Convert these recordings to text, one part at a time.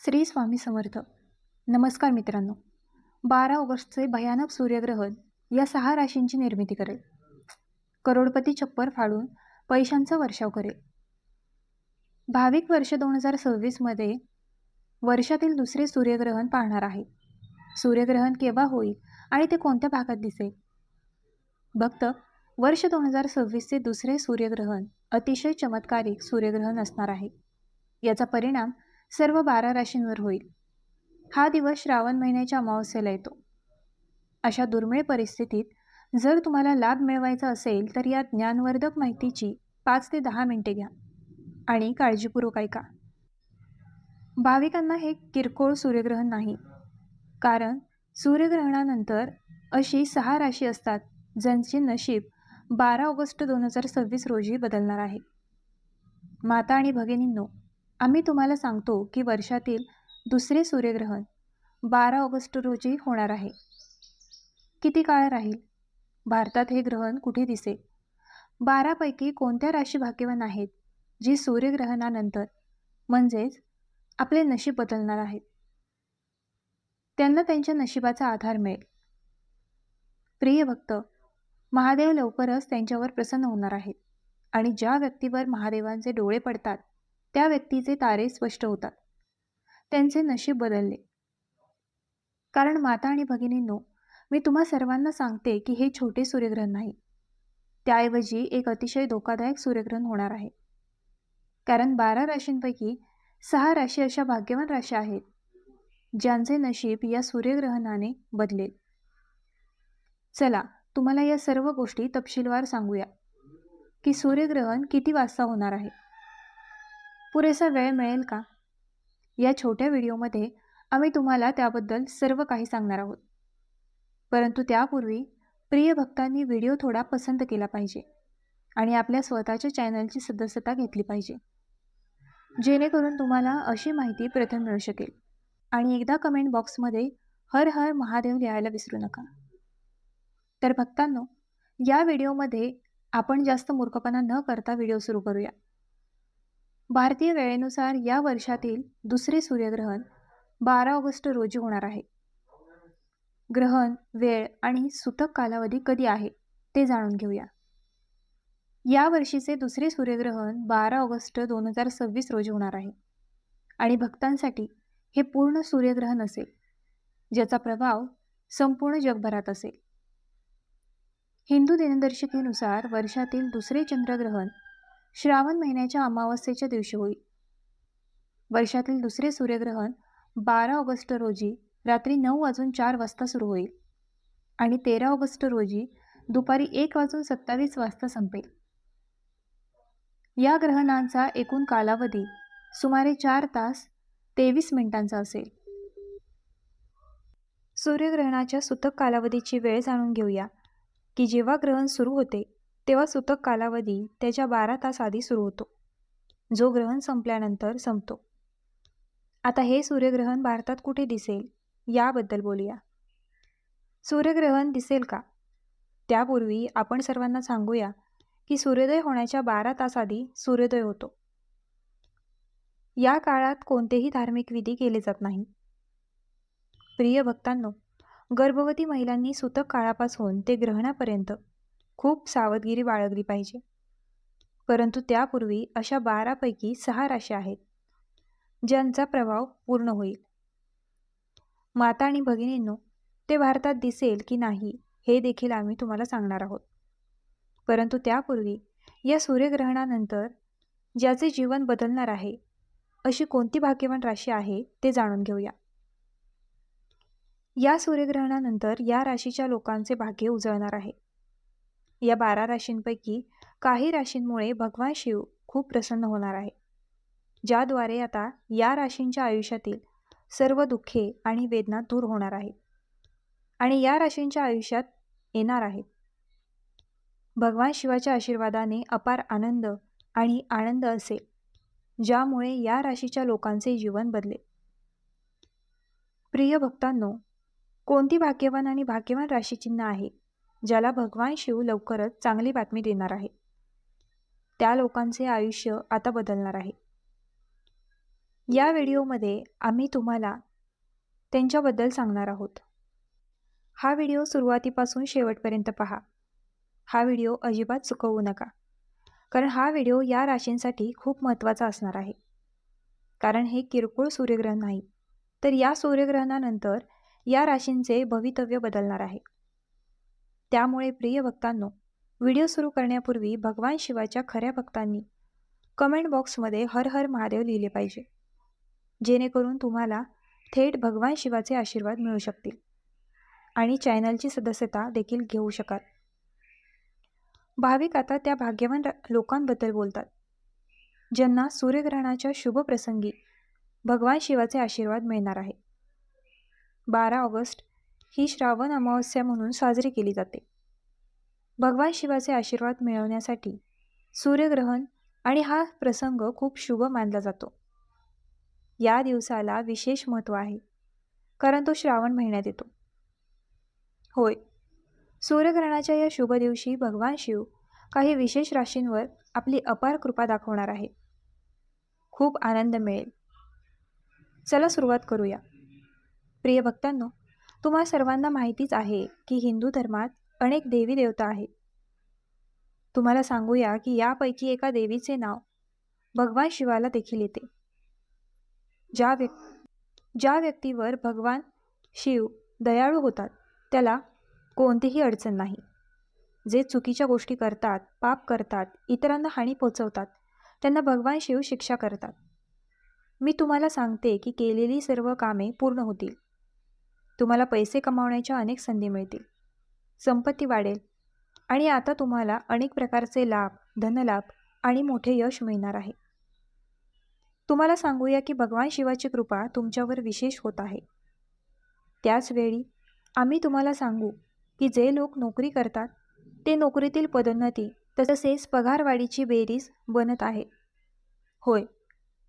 श्री स्वामी समर्थ. नमस्कार मित्रांनो. 12 ऑगस्टचे भयानक सूर्यग्रहण या 6 राशींची निर्मिती करेल. करोडपती छप्पर फाडून पैशांचा वर्षाव करेल. भाविक वर्ष 2026 मध्ये वर्षातील दुसरे सूर्यग्रहण पाहणार आहे. सूर्यग्रहण केव्हा होईल आणि ते कोणत्या भागात दिसेल? भक्त वर्ष 2026चे दुसरे सूर्यग्रहण अतिशय चमत्कारिक सूर्यग्रहण असणार आहे. याचा परिणाम सर्व 12 राशींवर होईल. हा दिवस श्रावण महिन्याच्या अमावस्येला येतो. अशा दुर्मिळ परिस्थितीत जर तुम्हाला लाभ मिळवायचा असेल तर या ज्ञानवर्धक माहितीची 5 ते 10 मिनिटे घ्या आणि काळजीपूर्वक ऐका. भाविकांना हे किरकोळ सूर्यग्रहण नाही, कारण सूर्यग्रहणानंतर अशी 6 राशी असतात ज्यांचे नशीब 12 ऑगस्ट 2026 रोजी बदलणार आहे. माता आणि भगिनींनो, आम्ही तुम्हाला सांगतो की वर्षातील दुसरे सूर्यग्रहण 12 ऑगस्ट रोजी होणार आहे. किती काळ राहील? भारतात हे ग्रहण कुठे दिसेल? 12 पैकी कोणत्या राशी भाग्यवान आहेत जी सूर्यग्रहणानंतर म्हणजेच आपले नशीब बदलणार आहेत? त्यांना त्यांच्या नशिबाचा आधार मिळेल. प्रिय भक्त, महादेव लवकरच त्यांच्यावर प्रसन्न होणार आहेत आणि ज्या व्यक्तीवर महादेवांचे डोळे पडतात त्या व्यक्तीचे तारे स्पष्ट होतात. त्यांचे नशीब बदलले. कारण माता आणि भगिनींनो, मी तुम्हा सर्वांना सांगते की हे छोटे सूर्यग्रहण नाही, त्याऐवजी एक अतिशय धोकादायक सूर्यग्रहण होणार आहे. कारण 12 राशींपैकी 6 राशी अशा भाग्यवान राशी आहेत ज्यांचे नशीब या सूर्यग्रहणाने बदलेल. चला, तुम्हाला या सर्व गोष्टी तपशीलवार सांगूया की सूर्यग्रहण किती वाजता होणार आहे. पुरेसा वेळ मिळेल का? या छोट्या व्हिडिओमध्ये आम्ही तुम्हाला त्याबद्दल सर्व काही सांगणार आहोत. परंतु त्यापूर्वी प्रिय भक्तांनी व्हिडिओ थोडा पसंत केला पाहिजे आणि आपल्या स्वतःच्या चॅनलची सदस्यता घेतली पाहिजे, जेणेकरून तुम्हाला अशी माहिती प्रथम मिळू शकेल. आणि एकदा कमेंट बॉक्समध्ये हर हर महादेव लिहायला विसरू नका. तर भक्तांनो, या व्हिडिओमध्ये आपण जास्त मूर्खपणा न करता व्हिडिओ सुरू करूया. भारतीय वेळेनुसार या वर्षातील दुसरे सूर्यग्रहण 12 ऑगस्ट रोजी होणार आहे. ग्रहण, वेळ आणि सूतक कालावधी कधी आहे ते जाणून घेऊया. या वर्षीचे दुसरे सूर्यग्रहण 12 ऑगस्ट 2026 रोजी होणार आहे आणि भक्तांसाठी हे पूर्ण सूर्यग्रहण असेल, ज्याचा प्रभाव संपूर्ण जगभरात असेल. हिंदू दिनदर्शिकेनुसार वर्षातील दुसरे चंद्रग्रहण श्रावण महिन्याच्या अमावस्येच्या दिवशी होईल. वर्षातील दुसरे सूर्यग्रहण 12 ऑगस्ट रोजी रात्री 9:04 सुरू होईल आणि 13 ऑगस्ट रोजी दुपारी 1:27 संपेल. या ग्रहणांचा एकूण कालावधी सुमारे 4 तास 23 मिनिटांचा असेल. सूर्यग्रहणाच्या सूतक कालावधीची वेळ जाणून घेऊया की जेव्हा ग्रहण सुरू होते तेव्हा सूतक कालावधी त्याच्या 12 तास आधी सुरू होतो, जो ग्रहण संपल्यानंतर संपतो. आता हे सूर्यग्रहण भारतात कुठे दिसेल याबद्दल बोलूया. सूर्यग्रहण दिसेल का? त्यापूर्वी आपण सर्वांना सांगूया की सूर्योदय होण्याच्या 12 तास आधी सूर्योदय होतो. या काळात कोणतेही धार्मिक विधी केले जात नाही. प्रिय भक्तांनो, गर्भवती महिलांनी सूतक काळापासून ते ग्रहणापर्यंत खूप सावधगिरी बाळगली पाहिजे. परंतु त्यापूर्वी अशा 12 पैकी 6 राशी आहेत ज्यांचा प्रभाव पूर्ण होईल. माता आणि भगिनींनो, ते भारतात दिसेल की नाही हे देखील आम्ही तुम्हाला सांगणार आहोत. परंतु त्यापूर्वी या सूर्यग्रहणानंतर ज्याचे जीवन बदलणार आहे अशी कोणती भाग्यवान राशी आहे ते जाणून घेऊया. या सूर्यग्रहणानंतर या राशीच्या लोकांचे भाग्य उजळणार आहे. या 12 राशींपैकी काही राशींमुळे भगवान शिव खूप प्रसन्न होणार आहे, ज्याद्वारे आता या राशींच्या आयुष्यातील सर्व दुःखे आणि वेदना दूर होणार आहेत आणि या राशींच्या आयुष्यात येणार आहेत. भगवान शिवाच्या आशीर्वादाने अपार आनंद आणि आनंद असेल, ज्यामुळे या राशीच्या लोकांचे जीवन बदलेल. प्रिय भक्तांनो, कोणती भाग्यवान आणि भाग्यवान राशीचिन्ह आहे ज्याला भगवान शिव लवकरच चांगली बातमी देणार आहे? त्या लोकांचे आयुष्य आता बदलणार आहे. या व्हिडिओमध्ये आम्ही तुम्हाला त्यांच्याबद्दल सांगणार आहोत. हा व्हिडिओ सुरुवातीपासून शेवटपर्यंत पहा. हा व्हिडिओ अजिबात चुकवू नका, कारण हा व्हिडिओ या राशींसाठी खूप महत्त्वाचा असणार आहे. कारण हे किरकोळ सूर्यग्रहण नाही, तर या सूर्यग्रहणानंतर या राशींचे भवितव्य बदलणार आहे. त्यामुळे प्रिय भक्तांनो, व्हिडिओ सुरू करण्यापूर्वी भगवान शिवाच्या खऱ्या भक्तांनी कमेंट बॉक्समध्ये हर हर महादेव लिहिले पाहिजे, जेणेकरून तुम्हाला थेट भगवान शिवाचे आशीर्वाद मिळू शकतील आणि चॅनलची सदस्यता देखील घेऊ शकाल. भाविक आता त्या भाग्यवान लोकांबद्दल बोलतात, ज्यांना सूर्यग्रहणाच्या शुभ प्रसंगी भगवान शिवाचे आशीर्वाद मिळणार आहे. 12 ऑगस्ट ही श्रावण अमावस्या म्हणून साजरी केली जाते. भगवान शिवाचे आशीर्वाद मिळवण्यासाठी सूर्यग्रहण आणि हा प्रसंग खूप शुभ मानला जातो. या दिवसाला विशेष महत्त्व आहे, कारण तो श्रावण महिन्यात येतो. होय, सूर्यग्रहणाच्या या शुभ दिवशी भगवान शिव काही विशेष राशींवर आपली अपार कृपा दाखवणार आहे. खूप आनंद मिळेल. चला सुरुवात करूया. प्रिय भक्तांनो, तुम्हा सर्वांना माहितीच आहे की हिंदू धर्मात अनेक देवी देवता आहेत. तुम्हाला सांगूया की यापैकी एका देवीचे नाव भगवान शिवाला देखील येते. ज्या व्यक्तीवर भगवान शिव दयाळू होतात, त्याला कोणतीही अडचण नाही. जे चुकीच्या गोष्टी करतात, पाप करतात, इतरांना हानी पोचवतात, त्यांना भगवान शिव शिक्षा करतात. मी तुम्हाला सांगते की केलेली सर्व कामे पूर्ण होतील. तुम्हाला पैसे कमावण्याच्या अनेक संधी मिळतील, संपत्ती वाढेल आणि आता तुम्हाला अनेक प्रकारचे लाभ, धनलाभ आणि मोठे यश मिळणार आहे. तुम्हाला सांगूया की भगवान शिवाची कृपा तुमच्यावर विशेष होत आहे. त्याचवेळी आम्ही तुम्हाला सांगू की जे लोक नोकरी करतात, ते नोकरीतील पदोन्नती तसेच पगारवाढीची बेरीज बनत आहे. होय,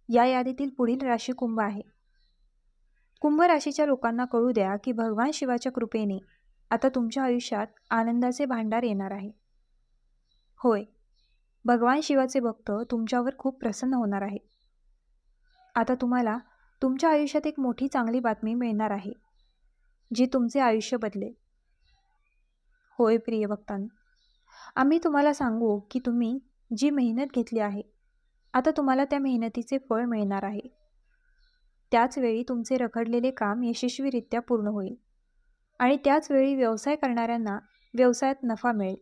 या यादीतील पुढील राशी कुंभ आहे. कुंभ राशीच्या लोकांना कळू द्या की भगवान शिवाच्या कृपेने आता तुमच्या आयुष्यात आनंदाचे भांडार येणार आहे. होय, भगवान शिवाचे भक्त तुमच्यावर खूप प्रसन्न होणार आहे. आता तुम्हाला तुमच्या आयुष्यात एक मोठी चांगली बातमी मिळणार आहे, जी तुमचे आयुष्य बदलेल. होय प्रिय भक्तांनो, आम्ही तुम्हाला सांगू की तुम्ही जी मेहनत घेतली आहे, आता तुम्हाला त्या मेहनतीचे फळ मिळणार आहे. त्याचवेळी तुमचे रखडलेले काम यशस्वीरित्या पूर्ण होईल आणि त्याचवेळी व्यवसाय करणाऱ्यांना व्यवसायात नफा मिळेल.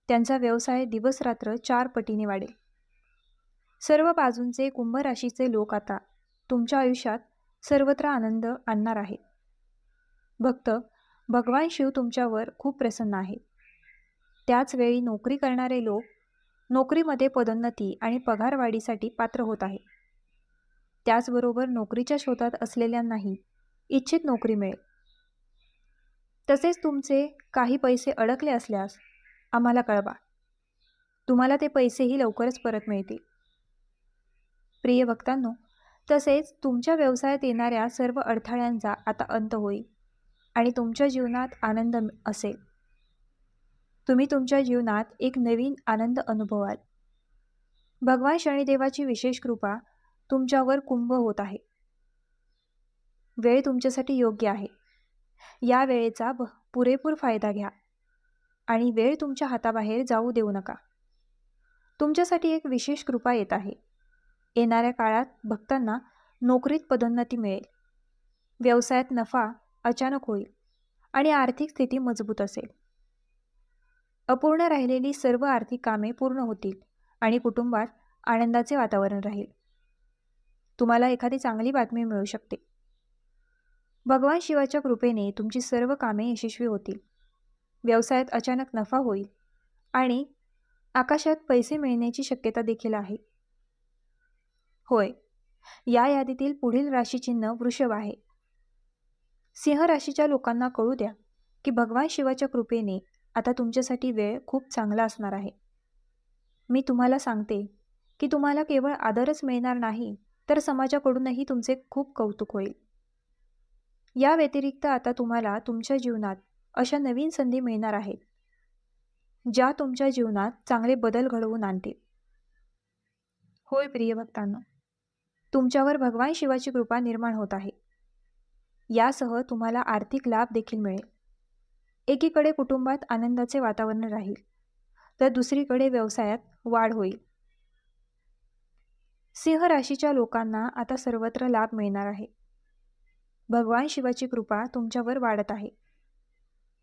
त्यांचा व्यवसाय दिवसरात्र 4 पटीने वाढेल. सर्व बाजूंचे कुंभ राशीचे लोक आता तुमच्या आयुष्यात सर्वत्र आनंद आणणार आहेत. भक्त भगवान शिव तुमच्यावर खूप प्रसन्न आहे. त्याचवेळी नोकरी करणारे लोक नोकरीमध्ये पदोन्नती आणि पगारवाढीसाठी पात्र होत आहेत. त्याचबरोबर नोकरीच्या शोधात असलेल्यांनाही इच्छित नोकरी मिळेल. तसेच तुमचे काही पैसे अडकले असल्यास आम्हाला कळवा. तुम्हाला ते पैसेही लवकरच परत मिळतील. प्रिय भक्तांनो, तसेच तुमच्या व्यवसायात येणाऱ्या सर्व अडथळ्यांचा आता अंत होईल आणि तुमच्या जीवनात आनंद असेल. तुम्ही तुमच्या जीवनात एक नवीन आनंद अनुभवाल. भगवान शनिदेवाची विशेष कृपा तुमच्यावर कुंभ होत आहे. वेळ तुमच्यासाठी योग्य आहे. या वेळेचा पुरेपूर फायदा घ्या आणि वेळ तुमच्या हाताबाहेर जाऊ देऊ नका. तुमच्यासाठी एक विशेष कृपा येत आहे. येणाऱ्या काळात भक्तांना नोकरीत पदोन्नती मिळेल, व्यवसायात नफा अचानक होईल आणि आर्थिक स्थिती मजबूत असेल. अपूर्ण राहिलेली सर्व आर्थिक कामे पूर्ण होतील आणि कुटुंबात आनंदाचे वातावरण राहील. तुम्हाला एखादी चांगली बातमी मिळू शकते. भगवान शिवाच्या कृपेने तुमची सर्व कामे यशस्वी होतील. व्यवसायात अचानक नफा होईल आणि आकाशात पैसे मिळण्याची शक्यता देखील आहे. होय, या यादीतील पुढील राशीचिन्ह वृषभ आहे. सिंह राशीच्या लोकांना कळू द्या की भगवान शिवाच्या कृपेने आता तुमच्यासाठी वेळ खूप चांगला असणार आहे. मी तुम्हाला सांगते की तुम्हाला केवळ आदरच मिळणार नाही, तर समाजाकडूनही तुमचे खूप कौतुक होईल. या व्यतिरिक्त आता तुम्हाला तुमच्या जीवनात अशा नवीन संधी मिळणार आहेत, ज्या तुमच्या जीवनात चांगले बदल घडवून आणतील. होय प्रिय भक्तांनो, तुमच्यावर भगवान शिवाची कृपा निर्माण होत आहे. यासह तुम्हाला आर्थिक लाभ देखील मिळेल. एकीकडे कुटुंबात आनंदाचे वातावरण राहील, तर दुसरीकडे व्यवसायात वाढ होईल. सिंह राशीच्या लोकांना आता सर्वत्र लाभ मिळणार आहे. भगवान शिवाची कृपा तुमच्यावर वाढत आहे.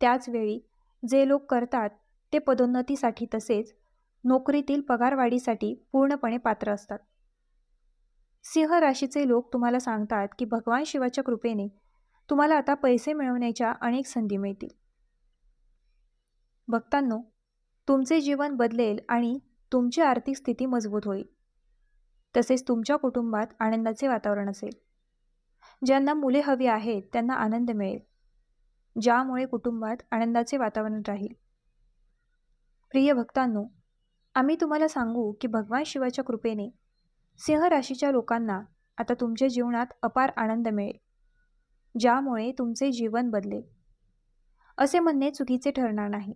त्याच वेळी जे लोक करतात ते पदोन्नतीसाठी तसेच नोकरीतील पगारवाढीसाठी पूर्णपणे पात्र असतात. सिंह राशीचे लोक तुम्हाला सांगतात की भगवान शिवाच्या कृपेने तुम्हाला आता पैसे मिळवण्याच्या अनेक संधी मिळतील. भक्तांनो, तुमचे जीवन बदलेल आणि तुमची आर्थिक स्थिती मजबूत होईल. तसेच तुमच्या कुटुंबात आनंदाचे वातावरण असेल. ज्यांना मुले हवी आहेत त्यांना आनंद मिळेल, ज्यामुळे कुटुंबात आनंदाचे वातावरण राहील. प्रिय भक्तांनो, आम्ही तुम्हाला सांगू की भगवान शिवाच्या कृपेने सिंह राशीच्या लोकांना आता तुमच्या जीवनात अपार आनंद मिळेल, ज्यामुळे तुमचे जीवन बदलेल. असे म्हणणे चुकीचे ठरणार नाही.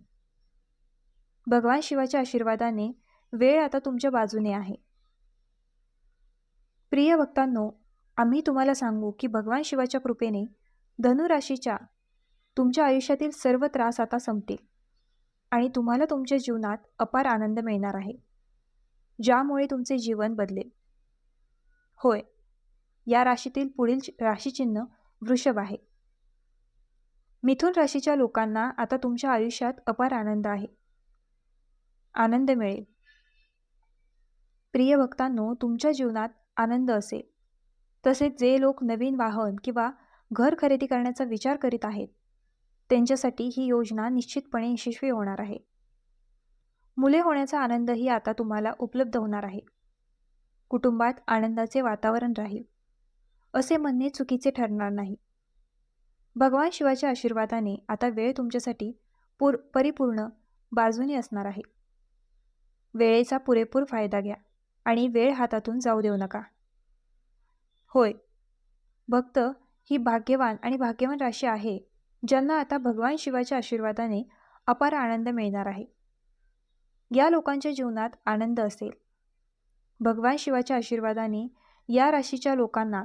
भगवान शिवाच्या आशीर्वादाने वेळ आता तुमच्या बाजूने आहे. प्रिय भक्तांनो, आम्ही तुम्हाला सांगू की भगवान शिवाच्या कृपेने धनुराशीच्या तुमच्या आयुष्यातील सर्व त्रास आता संपतील आणि तुम्हाला तुमच्या जीवनात अपार आनंद मिळणार आहे, ज्यामुळे तुमचे जीवन बदलेल. होय, या राशीतील पुढील राशीचिन्ह वृषभ आहे. मिथुन राशीच्या लोकांना आता तुमच्या आयुष्यात अपार आनंद आहे. आनंद मिळेल. प्रिय भक्तांनो, तुमच्या जीवनात आनंद असेल. तसेच जे लोक नवीन वाहन किंवा घर खरेदी करण्याचा विचार करीत आहेत, त्यांच्यासाठी ही योजना निश्चितपणे यशस्वी होणार आहे. मुले होण्याचा आनंदही आता तुम्हाला उपलब्ध होणार आहे. कुटुंबात आनंदाचे वातावरण राहील, असे म्हणणे चुकीचे ठरणार नाही. भगवान शिवाच्या आशीर्वादाने आता वेळ तुमच्यासाठी परिपूर्ण बाजूने असणार आहे. वेळेचा पुरेपूर फायदा घ्या आणि वेळ हातातून जाऊ देऊ नका. होय, भक्त ही भाग्यवान राशी आहे, ज्यांना आता भगवान शिवाच्या आशीर्वादाने अपार आनंद मिळणार आहे. या लोकांच्या जीवनात आनंद असेल. भगवान शिवाच्या आशीर्वादाने या राशीच्या लोकांना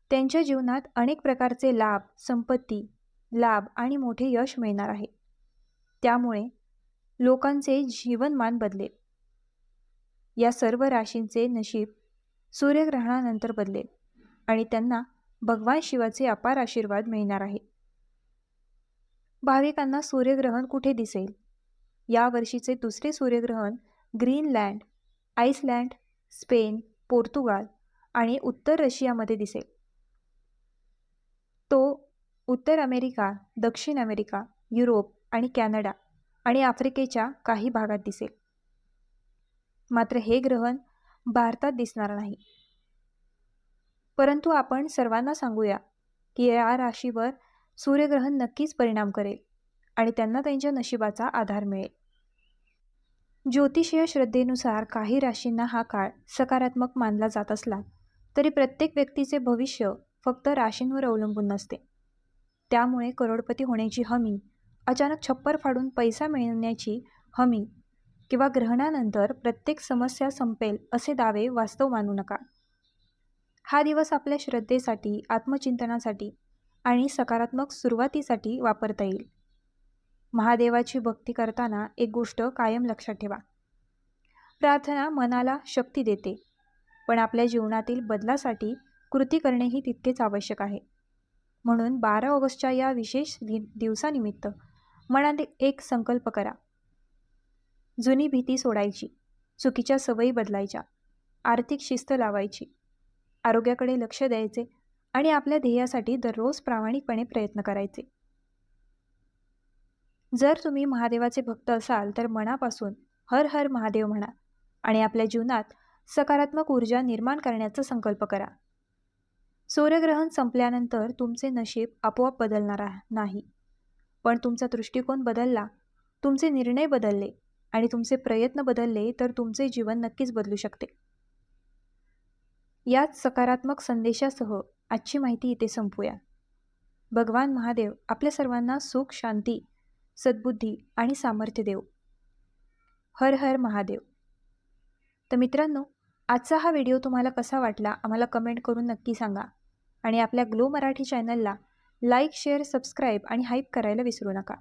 त्यांच्या जीवनात अनेक प्रकारचे लाभ, संपत्ती, लाभ आणि मोठे यश मिळणार आहे. त्यामुळे लोकांचे जीवनमान बदलेल. या सर्व राशींचे नशीब सूर्यग्रहणानंतर बदलेल आणि त्यांना भगवान शिवाचे अपार आशीर्वाद मिळणार आहे. भाविकांना सूर्यग्रहण कुठे दिसेल? या वर्षीचे दुसरे सूर्यग्रहण ग्रीनलँड, आइसलँड, स्पेन, पोर्तुगाल आणि उत्तर रशियामध्ये दिसेल. तो उत्तर अमेरिका, दक्षिण अमेरिका, युरोप आणि कॅनडा आणि आफ्रिकेच्या काही भागात दिसेल. मात्र हे ग्रहण भारतात दिसणार नाही. परंतु आपण सर्वांना सांगूया की या राशीवर सूर्यग्रहण नक्कीच परिणाम करेल आणि त्यांना त्यांच्या नशिबाचा आधार मिळेल. ज्योतिषीय श्रद्धेनुसार काही राशींना हा काळ सकारात्मक मानला जात असला तरी प्रत्येक व्यक्तीचे भविष्य फक्त राशींवर अवलंबून नसते. त्यामुळे करोडपती होण्याची हमी, अचानक छप्पर फाडून पैसा मिळवण्याची हमी किंवा ग्रहणानंतर प्रत्येक समस्या संपेल असे दावे वास्तव मानू नका. हा दिवस आपल्या श्रद्धेसाठी, आत्मचिंतनासाठी आणि सकारात्मक सुरुवातीसाठी वापरता येईल. महादेवाची भक्ती करताना एक गोष्ट कायम लक्षात ठेवा. प्रार्थना मनाला शक्ती देते, पण आपल्या जीवनातील बदलासाठी कृती करणेही तितकेच आवश्यक आहे. म्हणून 12 ऑगस्टच्या या विशेष दिवसानिमित्त मनात एक संकल्प करा. जुनी भीती सोडायची, चुकीच्या सवयी बदलायच्या, आर्थिक शिस्त लावायची, आरोग्याकडे लक्ष द्यायचे आणि आपल्या ध्येयासाठी दररोज प्रामाणिकपणे प्रयत्न करायचे. जर तुम्ही महादेवाचे भक्त असाल तर मनापासून हर हर महादेव म्हणा आणि आपल्या जीवनात सकारात्मक ऊर्जा निर्माण करण्याचा संकल्प करा. सूर्यग्रहण संपल्यानंतर तुमचे नशीब आपोआप बदलणार नाही, पण तुमचा दृष्टिकोन बदलला, तुमचे निर्णय बदलले आणि तुमचे प्रयत्न बदलले तर तुमचे जीवन नक्कीच बदलू शकते. याच सकारात्मक संदेशासह आजची माहिती इथे संपूया. भगवान महादेव आपल्या सर्वांना सुख, शांती, सद्बुद्धी आणि सामर्थ्य देव. हर हर महादेव. तर मित्रांनो, आजचा हा व्हिडिओ तुम्हाला कसा वाटला आम्हाला कमेंट करून नक्की सांगा आणि आपल्या ग्लो मराठी चॅनलला लाईक, शेअर, सबस्क्राईब आणि हाईप करायला विसरू नका.